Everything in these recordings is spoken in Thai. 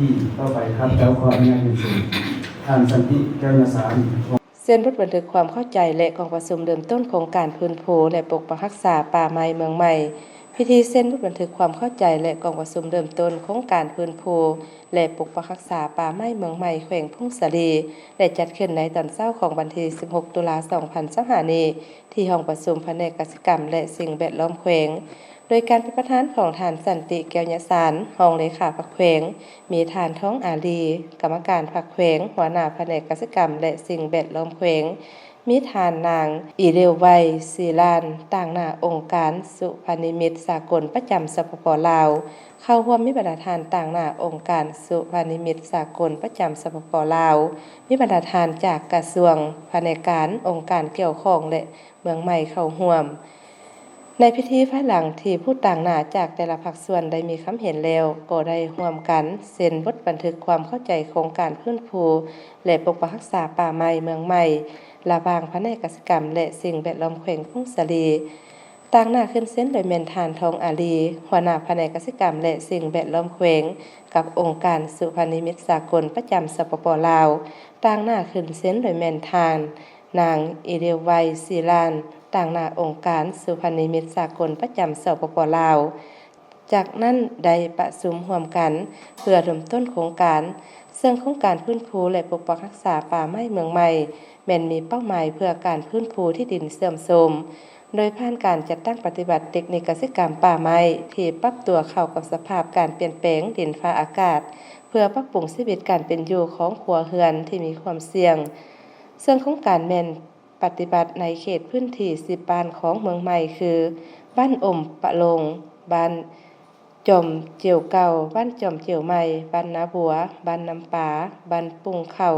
ที่ต่อไปครับแล้วขออนุญาตเรียนเชิญท่านสันติแก้วนาสารเส้นบทบันทึกความเข้าใจและกองประชุมเริ่มต้นโครงการพื้นภูและปกปักรักษาป่าไม้เมืองใหม่พิธีเส้นบทบันทึกความเข้าใจและกองประชุมเริ่มต้นโครงการพื้นภูและปกปักรักษาป่าไม้เมืองใหม่แขวงทุ่งสาลีได้จัดขึ้นในตอนเช้าของวันที่16 ตุลาคม 2025 นี้ที่ห้องประชุมแผนกกสิกรรมและสิ่งแวดล้อมแขวงโดยการเป็นประธานของท่านสันติแก้วยสารรองเลขาพรรคแขวงมีท่านท้องอาลีกรรมการพรรคแขวงหัวหน้าแผนกกสิกรรมและสิ่งแวดล้อมแขวงมีทานนางอีเรวไวศิลานต่างหน้าองค์การสุพรรณิมิตรสากลประจำสปป.ลาวเข้าร่วมมีบรรดาทานต่างหน้าองค์การสุพรรณิมิตรสากลประจำสปป.ลาวมีบรรดาทานจากกระทรวงแผนกการองค์การเกี่ยวข้องและเมืองใหม่เข้าร่วมในพิธีภายหลังที่ผู้ต่างหน้าจากแต่ละภาคส่วนได้มีคำเห็นแล้วก็ได้ร่วมกันเซ็นบทบันทึกความเข้าใจโครงการพื้นภูและปกปักรักษาป่าไม้เมืองใหม่ระหว่างแผนกกสิกรรมและสิ่งแวดล้อมแขวงทุ่งสาลีต่างหน้าขึ้นเส้นโดยแม่นทานทองอาลีหัวหน้าแผนกกสิกรรมและสิ่งแวดล้อมแขวงกับองค์การสุพรรณิมิตรสากลประจำสปป.ลาวต่างหน้าขึ้นเส้นโดยแม่นทานนางอีเดวไวศิลานต่างหน้าองค์การสุพรรณิมิตรสากลประจำสปป.ลาวจากนั้นได้ประชุมร่วมกันเพื่อเริ่มต้นโครงการซึ่งโครงการพื้นภูและปกปักรักษาป่าไม้เมืองใหม่แม่นมีเป้าหมายเพื่อการพื้นภูที่ดินเสื่อมโทรมโดยผ่านการจัดตั้งปฏิบัติเทคนิคกสิกรรมป่าไม้ที่ปรับตัวเข้ากับสภาพการเปลี่ยนแปลงดินฟ้าอากาศเพื่อปรับปรุงชีวิตการเป็นอยู่ของครัวเรือนที่มีความเสี่ยงซึ่งโครงการแม่นปฏิบัติในเขตพื้นที่10 บ้านของเมืองใหม่คือบ้านอมปะลงบ้านจอมเจียวเก่าบ้านจอมเจียวใหม่บ้านนาบัวบ้านน้ำปาบ้านปุงเข่า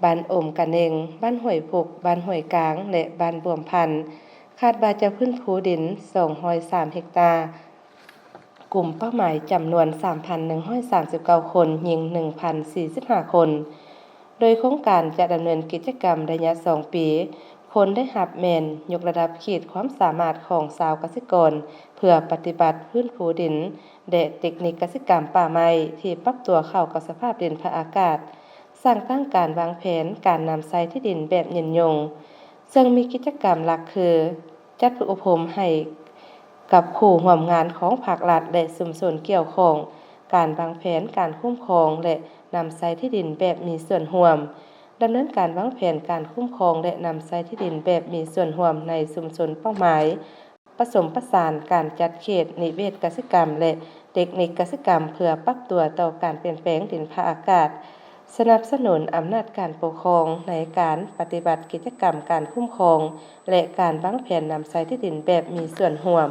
บ้านอมกะเนงบ้านห้วยพุกบ้านห้วยกลางและบ้านบวมพันธุ์คาดว่าจะพื้นภูดิน203 เฮกตาร์กลุ่มเป้าหมายจำนวน 3,139 คนหญิง 1,045 คนโดยโครงการจะดำเนินกิจกรรมระยะ2 ปีผลได้รับแม่นยกระดับขีดความสามารถของชาวเกษตรกรเพื่อปฏิบัติพื้นภูดินและเทคนิคกสิกรรมป่าไม้ที่ปรับตัวเข้ากับสภาพดินภาคอากาศสร้างตั้งการวางแผนการนำใช้ที่ดินแบบยืนยงซึ่งมีกิจกรรมหลักคือจัดฝึกอบรมให้กับผู้ร่วมงานของภาครัฐและชุมชนเกี่ยวข้องการวางแผนการคุ้มครองและนำใช้ที่ดินแบบมีส่วนร่วมดำเนินการวางแผนการคุ้มครองและนำใช้ที่ดินแบบมีส่วนร่วมในชุมชนเป้าหมายผสมผสานการจัดเขตนิเวศกสิกรรมและเทคนิคกสิกรรมเพื่อปรับตัวต่อการเปลี่ยนแปลงดินภาคอากาศสนับสนุนอำนาจการปกครองในการปฏิบัติกิจกรรมการคุ้มครองและการวางแผนนำใช้ที่ดินแบบมีส่วนร่วม